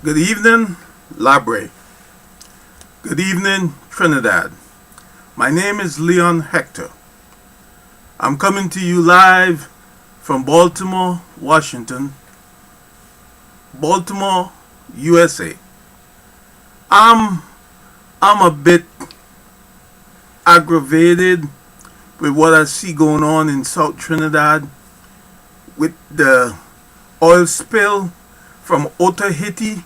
Good evening, Labrea. Good evening, Trinidad. My name is Leon Hector. I'm coming to you live from Baltimore, Washington, Baltimore, USA. I'm a bit aggravated with what I see going on in South Trinidad with the oil spill from Otahiti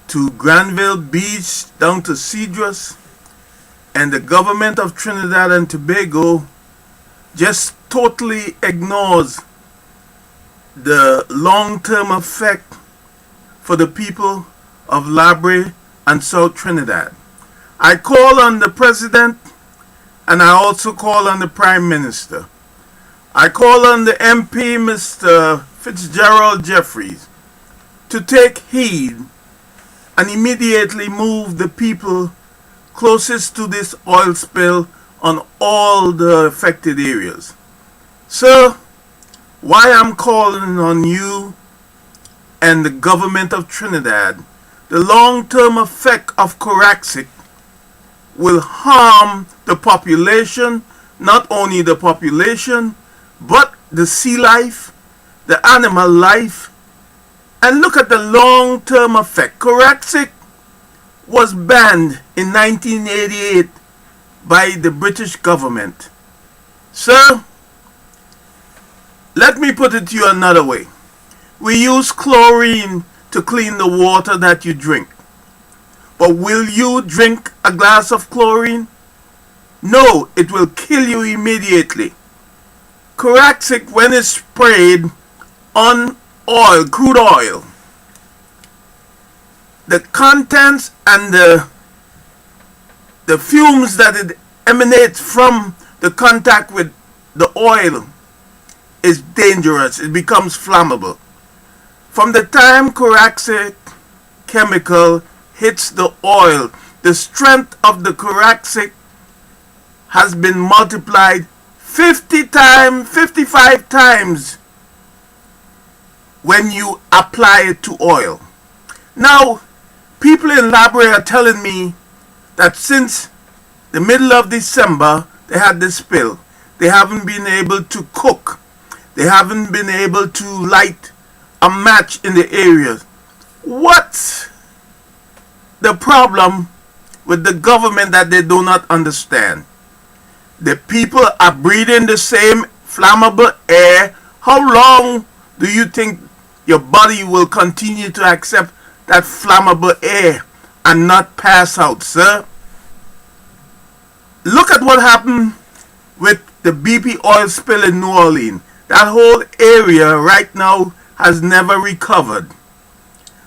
to Granville Beach down to Cedros, and the government of Trinidad and Tobago just totally ignores the long-term effect for the people of Labrea and South Trinidad. I call on the President and I also call on the Prime Minister. I call on the MP, Mr. Fitzgerald Jeffries, to take heed and immediately move the people closest to this oil spill on all the affected areas. Sir, why I'm calling on you and the government of Trinidad, the long-term effect of Coraxic will harm the population, not only the population, but the sea life, the animal life. And look at the long-term effect. Coraxic was banned in 1988 by the British government. Sir, let me put it to you another way. We use chlorine to clean the water that you drink. But will you drink a glass of chlorine? No, it will kill you immediately. Coraxic, when it's sprayed on oil, crude oil, the contents and the fumes that it emanates from the contact with the oil is dangerous. It becomes flammable. From the time Coraxic chemical hits the oil, the strength of the Coraxic has been multiplied 55 times when you apply it to oil. Now, people in Labrea are telling me that since the middle of December they had this spill. They haven't been able to cook. They haven't been able to light a match in the area. What's the problem with the government that they do not understand? The people are breathing the same flammable air. How long do you think your body will continue to accept that flammable air and not pass out, sir? Look at what happened with the BP oil spill in New Orleans. That whole area right now has never recovered.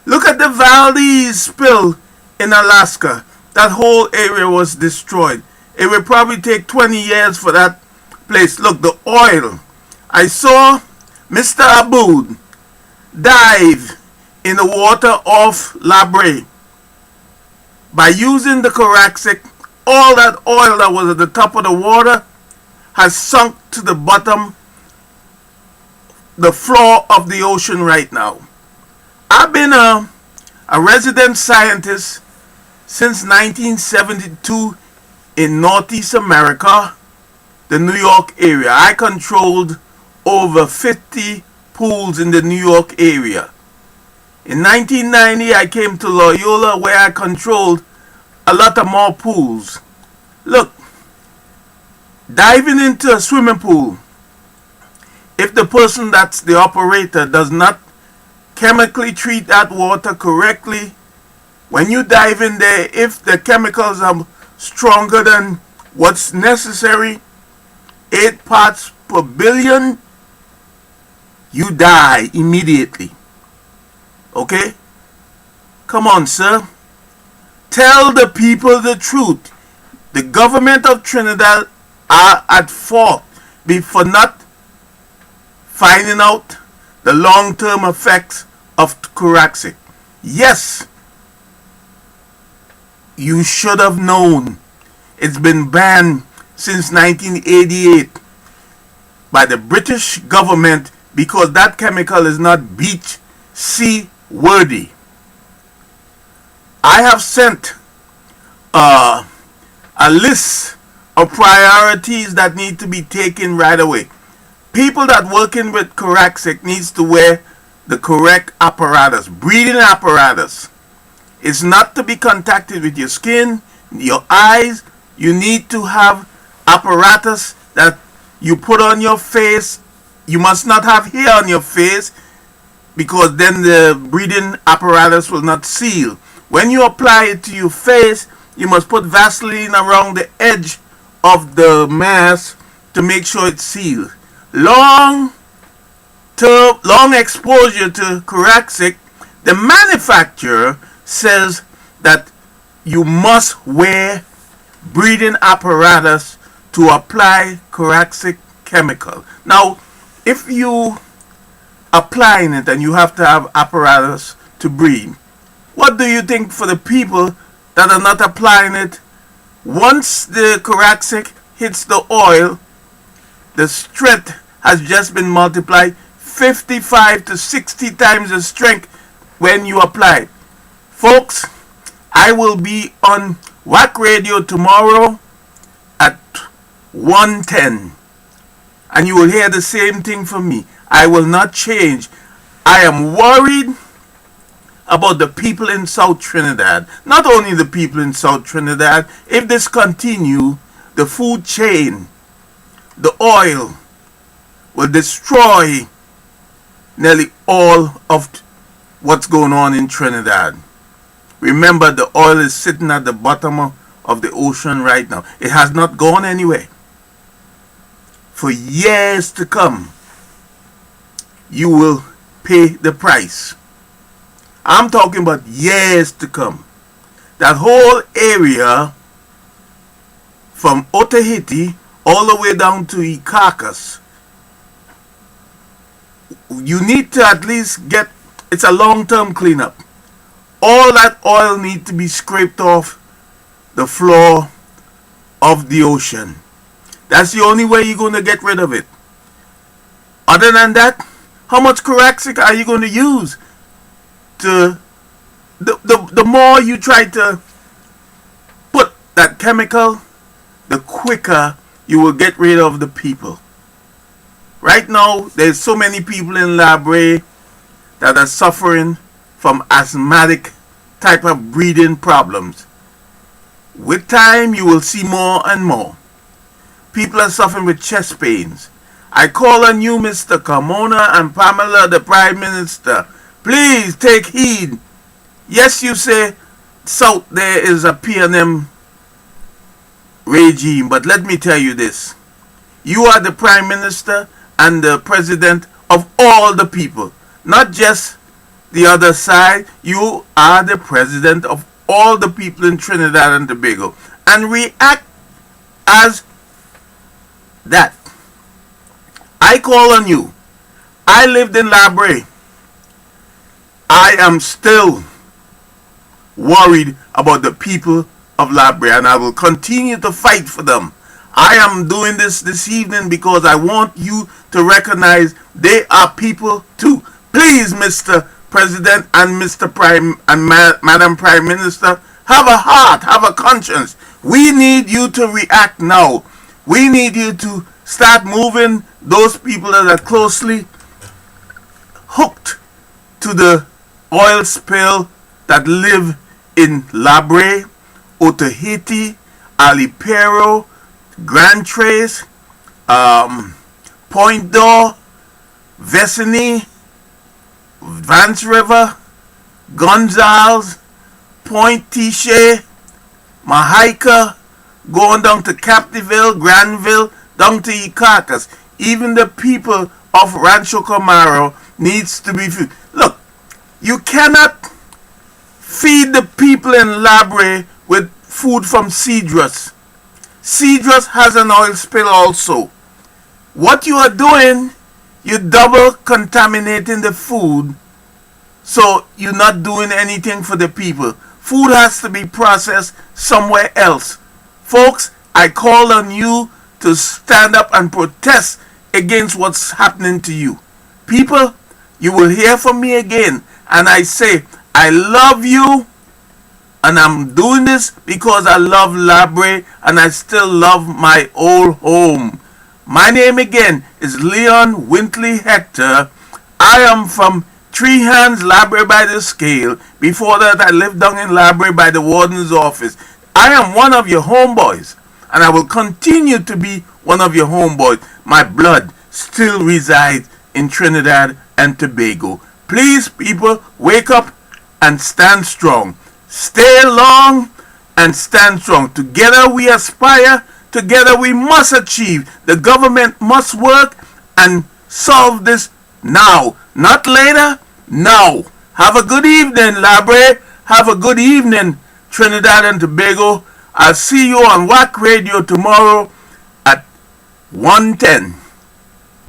Look at the Valdez spill in Alaska. That whole area was destroyed. It will probably take 20 years for that place. Look, the oil. I saw Mr. Aboud dive in the water off Labrea. By using the Coraxic, all that oil that was at the top of the water has sunk to the bottom, the floor of the ocean right now. I've been a resident scientist since 1972 in Northeast America, the New York area. I controlled over 50 pools in the New York area. In 1990, I came to Loyola where I controlled a lot of more pools. Look, diving into a swimming pool, if the person that's the operator does not chemically treat that water correctly, when you dive in there, if the chemicals are stronger than what's necessary, 8 parts per billion, you die immediately. Okay? Come on, sir. Tell the people the truth. The government of Trinidad are at fault for not finding out the long-term effects of Coraxic. Yes, you should have known. It's been banned since 1988 by the British government because that chemical is not beach sea worthy. I have sent uh, a list of priorities that need to be taken right away. People that working with Coraxic needs to wear the correct apparatus, breathing apparatus. It's not to be contacted with your skin, your eyes. You need to have apparatus that you put on your face. You must not have hair on your face because then the breathing apparatus will not seal. When you apply it to your face, you must put Vaseline around the edge of the mask to make sure it's sealed. Long exposure to Coraxic, the manufacturer says that you must wear breathing apparatus to apply Coraxic chemical. Now, if you applying it and you have to have apparatus to breathe, what do you think for the people that are not applying it? Once the Coraxic hits the oil, the strength has just been multiplied 55 to 60 times the strength when you apply it. Folks, I will be on WAC Radio tomorrow at 1:10, and you will hear the same thing from me. I will not change. I am worried about the people in South Trinidad. Not only the people in South Trinidad. If this continue, the food chain, the oil, will destroy nearly all of what's going on in Trinidad. Remember, the oil is sitting at the bottom of the ocean right now. It has not gone anywhere. For years to come, you will pay the price. I'm talking about years to come. That whole area from Otaheite all the way down to Icacos, you need to at least get, it's a long-term cleanup. All that oil needs to be scraped off the floor of the ocean. That's the only way you're going to get rid of it. Other than that, how much Coraxic are you going to use? The more you try to put that chemical, the quicker you will get rid of the people. Right now, there's so many people in Labrea that are suffering from asthmatic type of breathing problems. With time, you will see more and more. People are suffering with chest pains. I call on you, Mr. Carmona and Pamela, the Prime Minister. Please take heed. Yes, you say South there is a P&M regime, but let me tell you this. You are the Prime Minister and the President of all the people, not just the other side. You are the President of all the people in Trinidad and Tobago, and react as that. I call on you. I lived in Labrea. I am still worried about the people of Labrea, and I will continue to fight for them. I am doing this evening because I want you to recognize they are people too. Please, Mr. President and Mr. Prime and Madam Prime Minister, have a heart, have a conscience. We need you to react now. We need you to start moving those people that are closely hooked to the oil spill that live in Labrea, Otaheite, Alipero, Grand Trace, Point Door, Vesini, Vance River, Gonzales, Point Tiche, Mahaika, going down to Captiville, Granville, down to Icacos. Even the people of Rancho Camaro needs to be fed. Look, you cannot feed the people in Labrea with food from Cedrus. Cedrus has an oil spill also. What you are doing, you double contaminating the food, so you're not doing anything for the people. Food has to be processed somewhere else. Folks, I call on you to stand up and protest against what's happening to you. People, you will hear from me again, and I say, I love you. And I'm doing this because I love Labrea and I still love my old home. My name again is Leon Wintley Hector. I am from Three Hands, Labrea by the Scale. Before that, I lived down in Labrea by the warden's office. I am one of your homeboys, and I will continue to be one of your homeboys. My blood still resides in Trinidad and Tobago. Please, people, wake up and stand strong. Stay long and stand strong. Together we aspire. Together we must achieve. The government must work and solve this now, not later. Now. Have a good evening, Labrea. Have a good evening, Trinidad and Tobago. I'll see you on WAC Radio tomorrow at 1:10.